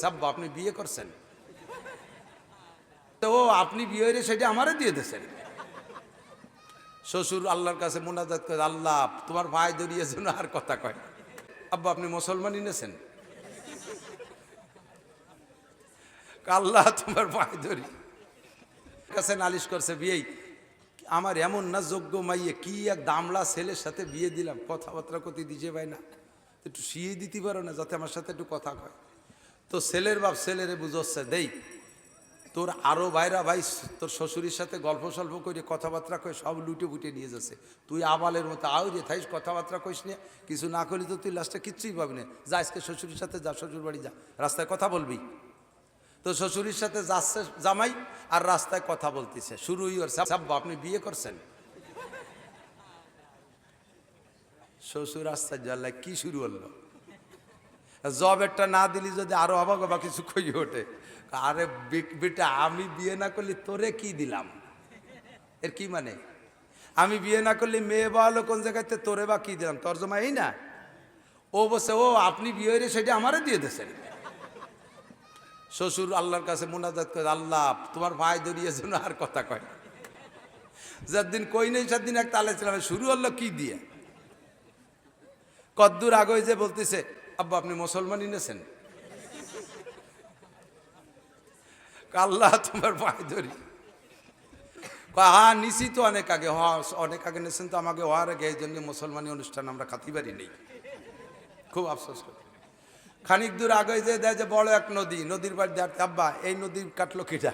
সাব্বা আপনি বিয়ে করছেন তো আপনি বিয়ে হয়ে সেটা আমারে দিয়ে দিয়েছেন। শ্বশুর আল্লাহর কাছে মুনাজাত করে, আল্লাহ তোমার ভাই ধরিয়ে যেন আর কথা কয়। আব্বা আপনি মুসলমান এনেছেন, আল্লাহ তোমার ভাই ধরি কাছে নালিশ করছে বিয়ে আমার এমন না যোগ্য মাইয়ে কি এক দামলা ছেলের সাথে বিয়ে দিলাম, কথাবার্তা কতি দিছে ভাই না, একটু শিয়ে দিতে পারো না যাতে আমার সাথে একটু কথা কয়। তো ছেলের বাপ ছেলেরে বুঝচ্ছে দেই তোর আরো ভাইরা ভাই তোর শ্বশুরের সাথে গল্প সল্প করে কথাবার্তা কয়ে সব লুটে বুটে নিয়ে যাচ্ছে, তুই আবালের মতো আও যে থাইস কথাবার্তা কইস নিয়ে কিছু না করলি তো তুই লাস্টে কিচ্ছুই পাবি না। যা আজকে শ্বশুরের সাথে যা, শ্বশুর বাড়ি যা, রাস্তায় কথা বলবি। তো শ্বশুরের সাথে যাচ্ছে জামাই আর রাস্তায় কথা বলতেছে, শুরুই ওর সাব্বা আপনি বিয়ে করছেন। শ্বশুর আশ্চর্য, আল্লাহ কি শুরু হলো, জবেরটা না দিলি যদি আরো অবাক অবাক কিছু কই ওঠে। আরে বেটা আমি বিয়ে না করলে তোরে কি দিলাম, এর কি মানে আমি বিয়ে না করলে মেয়ে বা হলো কোন জায়গাতে তোরে বা কি দিলাম, তর্জমা এই না। ও বসে ও আপনি বিয়ে হয়ে সেটা আমারে দিয়ে দিয়েছেন। শ্বশুর আল্লাহর কাছে মুনাজাত করে, আল্লাহ তোমার ভাই ধরিয়ে যেন আর কথা কয়। যার দিন কই নেই সেদিন এক তালে ছিলাম, শুরু হলো কি দিয়ে। কদ্দুর আগে যে বলতেছে আব্বা আপনি মুসলমান এনেছেন, আল্লাহ তোমার ভাই ধরি হ্যাঁ নিছি তো অনেক আগে, অনেক আগে নিয়েছেন তো আমাকে হওয়ার আগে, এই জন্য মুসলমানি অনুষ্ঠান আমরা খাতি পারি নেই, খুব আফসোস করি। খানিক দূর আগে যে দেয় যে বড় এক নদী, নদীর বাড়ি দেয় আব্বা এই নদী কাটলো কিটা,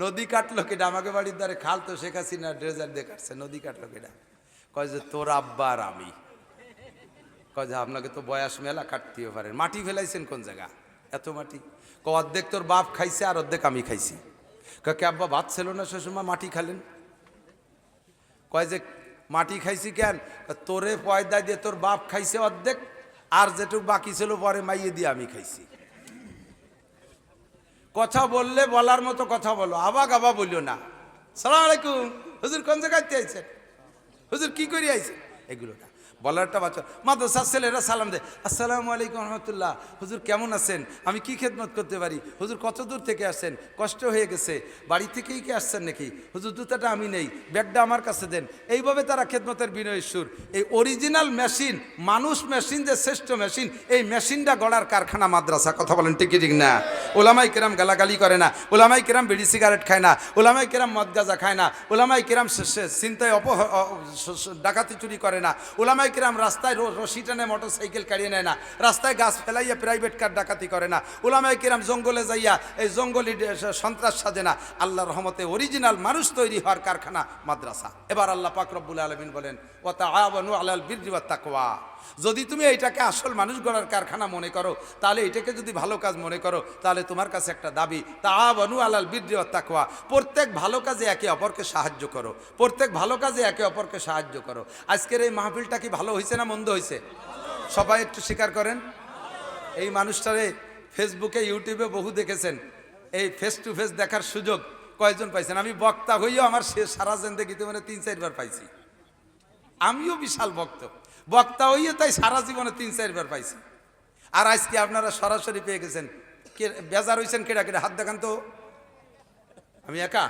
নদী কাটলো কিটা, আমাকে বাড়ির দ্বারে খাল তো শেখ হাসিনা ড্রেজার দিয়ে কাটছে, নদী কাটলো কিটা। কয় যে তোর আব্বা আর আমি, কয় যে আপনাকে তো বয়স মেলা কাটতেও পারেন, মাটি ফেলাইছেন কোন জায়গা এত মাটি, অর্ধেক তোর বাপ খাইছে আর অর্ধেক আমি খাইছি। কে আব্বা ভাত ছিল না শ্বশুরমা মাটি খালেন, কয় যে মাটি খাইছি কেন, তোরে পয়দা দিয়ে তোর বাপ খাইছে অর্ধেক আর যেটুকু বাকি ছিল পরে মাইয়ে দিয়ে আমি খাইছি। কথা বললে বলার মতো কথা বলো, আবা গাবা বলিও না। সালাম আলাইকুম হুজুর কোন জায়গায় আইছেন, হুজুর কি করে আইছেন, এগুলো না বলারটা বাচ্চা। মাদ্রাসার ছেলেরা সালাম দেয় আসসালামু আলাইকুম রহমতুল্লাহ, হুজুর কেমন আছেন, আমি কি খেদমত করতে পারি, হুজুর কত দূর থেকে আসছেন, কষ্ট হয়ে গেছে, বাড়ি থেকেই কি আসছেন নাকি, হুজুর জুতাটা আমি নেই, ব্যাগটা আমার কাছে দেন। এইভাবে তারা খেদমতের বিনয়ের সুর। এই অরিজিনাল মেশিন, মানুষ মেশিন যে শ্রেষ্ঠ মেশিন, এই মেশিনটা গড়ার কারখানা মাদ্রাসা। কথা বলেন ঠিক ঠিক না? ওলামাই কেরাম গালাগালি করে না, ওলামাই কেরাম বিড়ি সিগারেট খায় না, ওলামাই কেরাম মদ গাঁজা খায় না, ওলামাই কেরাম চিন্তায় ডাকাতি চুরি করে না, ওলামাই কিরাম রাস্তায় রশি টানে মোটর সাইকেল কাড়িয়ে নেয় না, রাস্তায় গাছ ফেলাইয়া প্রাইভেট কার ডাকাতি করে না, ওলামাই কিরাম জঙ্গলে যাইয়া এই জঙ্গলি সন্ত্রাস সাজে না। আল্লাহর রহমতে অরিজিনাল মানুষ তৈরি হওয়ার কারখানা মাদ্রাসা। এবার আল্লাহ পাক রব্বুল আলামিন বলেন ওয়া তাআওয়ানু আলাল বিররি ওয়াত তাকওয়া। যদি তুমি এইটাকে আসল মানুষ গড়ার কারখানা মনে করো, তাহলে এটাকে যদি ভালো কাজ মনে করো, তাহলে তোমার কাছে একটা দাবি, তাআওয়ানু আলাল বিররি ওয়াত তাকওয়া, প্রত্যেক ভালো কাজে একে অপরকে সাহায্য করো, প্রত্যেক ভালো কাজে একে অপরকে সাহায্য করো। আজকের এই মাহফিলটা কি ভালো হয়েছে না মন্দ হয়েছে? সবাই একটু স্বীকার করেন। এই মানুষটারে ফেসবুকে ইউটিউবে বহু দেখেছেন, এই ফেস টু ফেস দেখার সুযোগ কয়জন পাইছেন? আমি বক্তা হইও আমার সারা জিন্দেগিতে মানে 3-4 বার পাইছি। আমিও বিশাল বক্তা হইও তাই সারা জীবনে 3-4 বার পাইছি। আর আজকে আপনারা সরাসরি পেয়ে গেছেন। কে বেজার হয়েছেন? কেডা কেডা হাত দেখান তো। আমি একা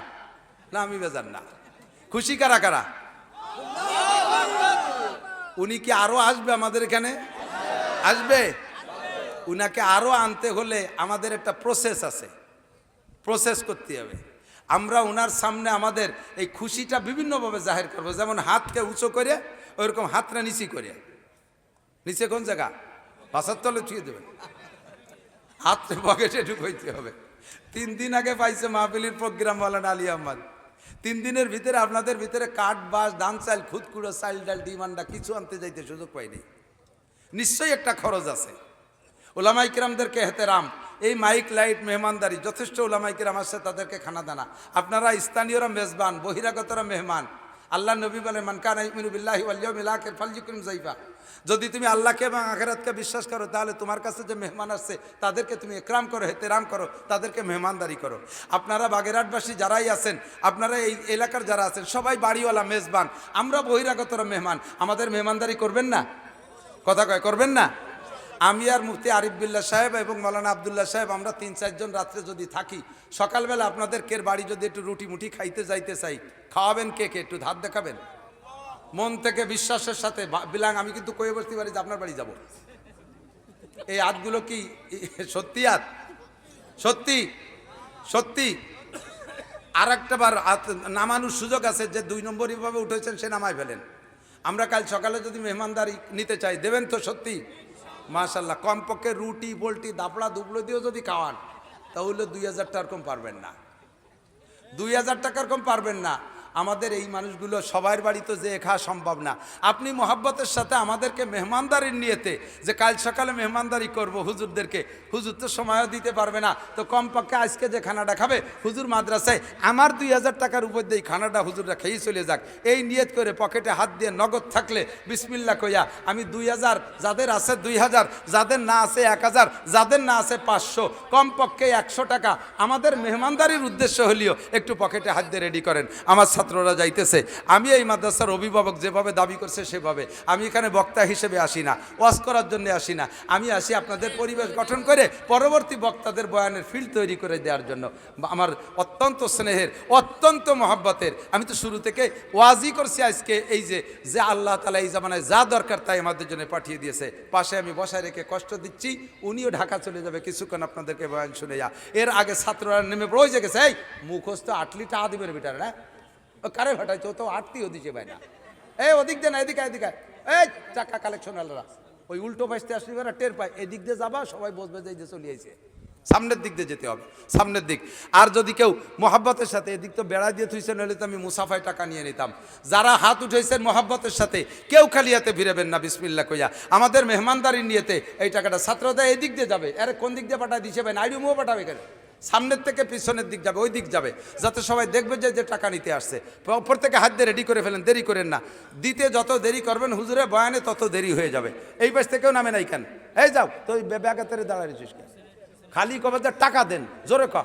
না, আমি বেজার না। খুশি কারা কারা? উনি কি আরো আসবে আমাদের এখানে? আসবে। উনাকে আরো আনতে হলে আমাদের একটা প্রসেস আছে, প্রসেস করতে হবে। আমরা উনার সামনে আমাদের এই খুশিটা বিভিন্নভাবে জাহির করবো। যেমন হাতকে উঁচু করে, ওইরকম হাতটা নিচি করে, নিচে কোন জায়গা বাসার তলে ছুঁয়ে দেবেন, হাতটা পকেটে ঢুকাইতে হবে। 3 দিন আগে পাইছে মাহফিলের প্রোগ্রাম বলেন আলী আহমদ, 3 দিনের ভিতরে আপনাদের ভিতরে কাঠ বাস ধান চাল খুদকুড়ো চাল ডাল ডিম আন্ডা কিছু আনতে যাইতে সুযোগ পাইনি। নিশ্চয়ই একটা খরচ আছে। ওলামাই কিরামদেরকে এহতেরাম, এই মাইক লাইট মেহমানদারি, যথেষ্ট ওলামাই কিরাম আসছে, তাদেরকে খানা দানা। আপনারা স্থানীয়রা মেজবান, বহিরাগতরা মেহমান। আল্লাহ নবী বলেন মান কানা ইউমিনু বিল্লাহি ওয়াল ইয়াউমিল আখির ফালইউকরিম যায়ফা। যদি তুমি আল্লাহকে এবং আখিরাতকে বিশ্বাস করো, তাহলে তোমার কাছে যে মেহমান আসছে তাদেরকে তুমি ইকরাম করো, এহতেরাম করো, তাদেরকে মেহমানদারি করো। আপনারা বাগেরহাটবাসী যারাই আছেন, আপনারা এই এলাকার যারা আছেন, সবাই বাড়িওয়ালা মেজবান, আমরা বহিরাগতরা মেহমান, আমাদের মেহমানদারি করবেন না? কথা কয় করবেন না? আমি আর মুফতি আরিফ বিল্লাহ সাহেব এবং মৌলানা আবদুল্লাহ সাহেব আমরা 3-4 জন রাত্রে যদি থাকি, সকালবেলা আপনাদের কের বাড়ি যদি একটু রুটি মুটি খাইতে যাইতে চাই, খাওয়াবেন কে কে? একটু ধার দেখাবেন মন থেকে বিশ্বাসের সাথে। বিলাং আমি কিন্তু কয়ে বসতে পারি যে আপনার বাড়ি যাব। এই হাতগুলো কি সত্যি হাত? সত্যি সত্যি। আর একটা বার নামানোর সুযোগ আছে, যে 2 নম্বর ভাবে উঠেছেন সে নামায় ফেলেন। আমরা কাল সকালে যদি মেহমানদারি নিতে চাই, দেবেন তো? সত্যি মাশাল্লাহ। কমপক্ষে রুটি বল্টি দাপড়া দুবলো দিয়েও যদি খাওয়ান, তাহলে 2000 টাকার কম পারবেন না। 2000 টাকার কম পারবেন না। আমাদের এই মানুষগুলো সবার বাড়ি তো যে খাওয়া সম্ভব না। আপনি মোহাব্বতের সাথে আমাদেরকে মেহমানদারির নিয়েতে যে কাল সকালে মেহমানদারি করব হুজুরদেরকে, হুজুর তো সময়ও দিতে পারবে না, তো কমপক্ষে আজকে যে খানাটা খাবে হুজুর মাদ্রাসায় আমার 2000 টাকার উপর দিয়ে খানাটা হুজুররা খেয়েই চলে যাক, এই নিয়ত করে পকেটে হাত দিয়ে নগদ থাকলে বিসমিল্লাহ কইয়া আমি 2000, যাদের আছে 2000, যাদের না আছে 1000, যাদের না আছে 500, কমপক্ষে 100 টাকা আমাদের মেহমানদারির উদ্দেশ্য হলেও একটু পকেটে হাত দিয়ে রেডি করেন। আমার ছাত্ররা যাইতেছে, আমি এই মাদ্রাসার অভিভাবক যেভাবে দাবি করছে সেভাবে। আমি এখানে বক্তা হিসেবে আসি না, ওয়াজ করার জন্য আসি না, আমি আসি আপনাদের পরিবেশ গঠন করে পরবর্তী বক্তাদের বয়ানের ফিল্ড তৈরি করে দেওয়ার জন্য। আমার অত্যন্ত স্নেহের, অত্যন্ত মহব্বতের, আমি তো শুরু থেকে ওয়াজই করছি আজকে এই যে আল্লাহ তাআলা এই জামানায় যা দরকার তাই আমাদের জন্য পাঠিয়ে দিয়েছে। পাশে আমি বসায় রেখে কষ্ট দিচ্ছি, উনিও ঢাকা চলে যাবে কিছুক্ষণ আপনাদেরকে বয়ান শুনে যা। এর আগে ছাত্ররা নেমে পড়ে গেছে, এই মুখস্থ 8 লিটার আদিবের বিটার না কারে ভাটাইছে, ও তো আটতিও দিছে ভাই না। এই ওদিক দিয়ে না, এদিকে এদিকে, এই টাকা কালেকশন আলাদা, ওই উল্টো বাঁচতে আসলে এবার টের পায়, এদিক দিয়ে যাবা সবাই বসবে যে এই যে চলে আইছে। সামনের দিক দিয়ে যেতে হবে, সামনের দিক। আর যদি কেউ মোহাব্বতের সাথে, এদিক তো বেড়া দিয়ে থুইছেন, হলে তো আমি মুসাফায় টাকা নিয়ে নিতাম। যারা হাত উঠেছেন মোহাব্বতের সাথে, কেউ খালি হাতে ফিরেবেন না বিসমিল্লাহ কইয়া। আমাদের মেহমানদারি নিয়েতে এই টাকাটা ছাত্ররা এদিক দিয়ে যাবে, আরে কোন দিক দিয়ে পাঠায় দিছে ভাই, আইডিও পাঠাবে কেন? সামনের থেকে পিছনের দিক যাবে, ওই দিক যাবে, যাতে সবাই দেখবে যে টাকা নিতে আসছে। প্রত্যেকে হাত দিয়ে রেডি করে ফেলেন, দেরি করেন না। দিতে যত দেরি করবেন হুজুরের বয়ানে তত দেরি হয়ে যাবে। এই পাশ থেকেও নামে নাই কেন, এই যাও তো ব্যাগাতেরে দাঁড়াইছিস কেন? খালি কবে যে টাকা দেন, জোরে ক,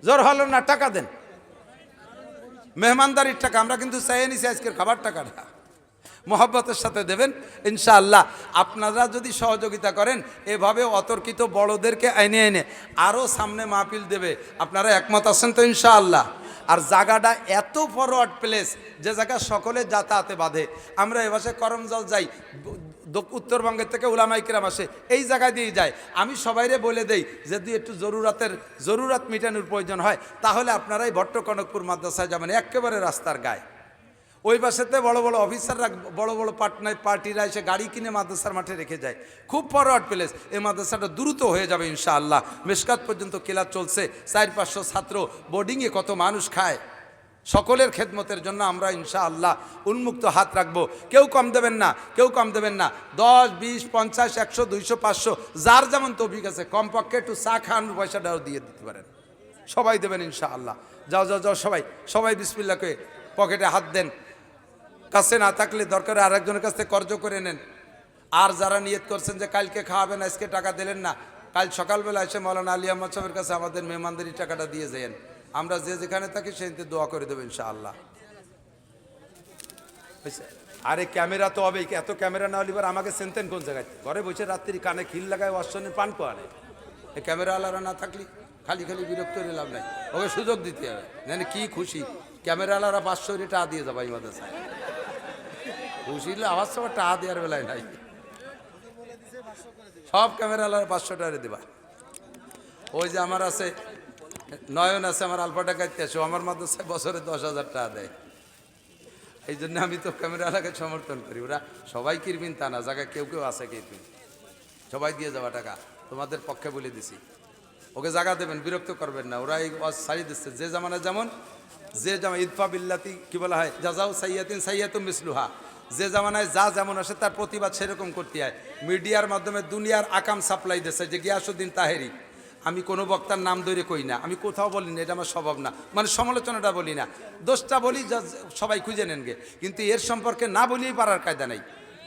জোর হলো না, টাকা দেন। মেহমানদারির টাকা আমরা কিন্তু চাইয়ে নিছি, আজকের খাবার টাকাটা মোহাব্বতের সাথে দেবেন ইনশাআল্লাহ। আপনারা যদি সহযোগিতা করেন, এভাবে অতর্কিত বড়দেরকে এনে এনে আরও সামনে মাহফিল দেবে। আপনারা একমত আছেন তো ইনশাআল্লাহ? আর জায়গাটা এত ফরওয়ার্ড প্লেস, যে জায়গা সকলে যাতায়াতে বাঁধে। আমরা এভাবে করমজল যাই, উত্তরবঙ্গের থেকে উলামায়ে কিরাম আসে, এই জায়গা দিয়ে যায়। আমি সবাইরে বলে দেই, যদি একটু জরুরাত মেটানোর প্রয়োজন হয়, তাহলে আপনারাই ভট্টকনকপুর মাদ্রাসায় যাবেন, একেবারে রাস্তার গায়ে। ওই পাশেতে বড় বড় অফিসাররা, বড় বড় পার্টিরা এসে গাড়ি কিনে মাদ্রাসার মাঠে রেখে যায়। খুব ফরওয়ার্ড প্লেস, এই মাদ্রাসাটা দ্রুত হয়ে যাবে ইনশাআল্লাহ। মেশকাত পর্যন্ত ক্লাস চলছে, 400-500 ছাত্র বোর্ডিংয়ে, কত মানুষ খায়। সকলের খেদমতের জন্য আমরা ইনশাআল্লাহ উন্মুক্ত হাত রাখবো। কেউ কম দেবেন না, কেউ কম দেবেন না। 10, 20, 50, 100, 200, 500, যার যেমন তৌফিক আছে, কমপক্ষে একটু চা খাওয়ানোর পয়সাটাও দিয়ে দিতে পারেন। সবাই দেবেন ইনশাআল্লাহ। যাও যাও যাও, সবাই বিসমিল্লাহ করে পকেটে হাত দেন। কাছে না থাকলে দরকার আরেকজনের কাছ থেকে কর্জ করে নেন। আর যারা নিয়ত করছেন যে কালকে খাওয়াবেন, আজকে টাকা দিলেন না, কাল সকালবেলা এসে মৌলানা আলী আহমদ সাহেবের কাছে আমাদের মেহমানদারি টাকাটা দিয়ে যান। আমরা যে যেখানে থাকি সেখানে দোয়া করে দেবো ইনশাআল্লাহ। আরে ক্যামেরা তো হবে, এত ক্যামেরা না হলে আমাকে চিনতেন কোন জায়গায়? ঘরে বসে রাত্রি কানে খিল লাগায় অশ্বনের পান পাওয়ানে, এই ক্যামেরাওয়ালারা না থাকলে খালি বিরক্ত হয়ে লাভ নাই। ওকে সুযোগ দিতে হবে, জানি কি খুশি। ক্যামেরাওয়ালারা 500 টাকা দিয়ে যাবো এই মাদ্রাসায়, খুশি আওয়াজ সবার টাকা দেওয়ার বেলায় নাই। সব ক্যামেরাওয়ালারা 500 টাকা দেবা। ওই যে আমার আছে নয়ন আছে, আমার আলফা টাকাইতে আসো, আমার মাদ্রাসায় বছরে 10,000 টাকা দেয়। এই জন্য আমি তো ক্যামেরাওয়ালাকে সমর্থন করি। ওরা সবাই কিরবিন তা না, জায়গায় কেউ কেউ আছে কিরবিন, সবাই দিয়ে যাওয়া টাকা তোমাদের পক্ষে বলে দিছি। ওকে জায়গা দেবেন, বিরক্ত করবেন না। ওরা এই ওয়াজ ছাড়িয়ে দিচ্ছে, যে জামানা যেমন, যে জামা ইদফা বিল্লাতি কি বলা হয়, জাজাও সাইয়াতিন সাইয়াতুম মিসলুহা, যে জামানায় যা যেমন আসে তার প্রতিবাদ সেরকম করতে হয়। মিডিয়ার মাধ্যমে দুনিয়ার আকাম সাপ্লাই দিচ্ছে, যে গিয়াসউদ্দিন তাহেরি, আমি কোনো বক্তার নাম ধরে কই না, আমি কোথাও বলি না, এটা আমার স্বভাব না, মানে সমালোচনাটা বলি না, দোষটা বলি, যা সবাই খুঁজে নেন গে, কিন্তু এর সম্পর্কে না বলিয়েই পারার কায়দা নেই।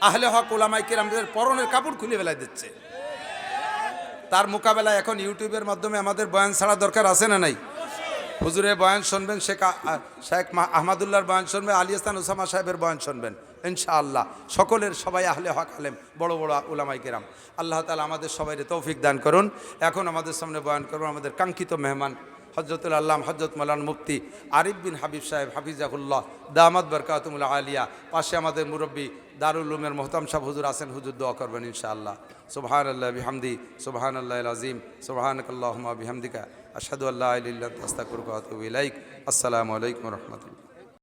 আহলে হক ওলামায়ে কিরামদের পরনের কাপড় খুলে ফেলাই দিচ্ছে। তার মোকাবেলায় এখন ইউটিউবের মাধ্যমে আমাদের বয়ান ছাড়া দরকার আছে না নাই? হুজুরের বয়ান শুনবেন, শেখ আহমদুল্লাহর বয়ান শুনবেন, আলী ইহসান ওসামা সাহেবের বয়ান শুনবেন ইনশাআল্লাহ। সকলের সবাই আহলে হক আলেম, বড় বড় উলামায়ে কেরাম। আল্লাহ তাআলা আমাদের সবাইকে তৌফিক দান করুন। এখন আমাদের সামনে বয়ান করুন আমাদের কাঙ্ক্ষিত মেহমান হজরতুল আল্লাম হজরত মৌলানা মুফতি আরিফ বিন হাবিব সাহেব হাফিজাহুল্লাহ দামাত বরকাতুল আলিয়া। পাশে আমাদের মুরব্বী দারুল উলুমের মোহতাম সাহেব হুজুর আছেন, হুজুর দোয়া করবেন ইনশাআল্লাহ। সুবহানাল্লাহ বিহামদি, সুবহানাল্লাহিল আযীম, সুবহানাকাল্লাহুম্মা বিহামদিকা, আশহাদু আল্লা ইলাহা ইল্লা আনতা আস্তাগফিরুকা ওয়া আতুবু ইলাইক। আসসালামু আলাইকুম ওয়া রাহমাতুল্লাহ।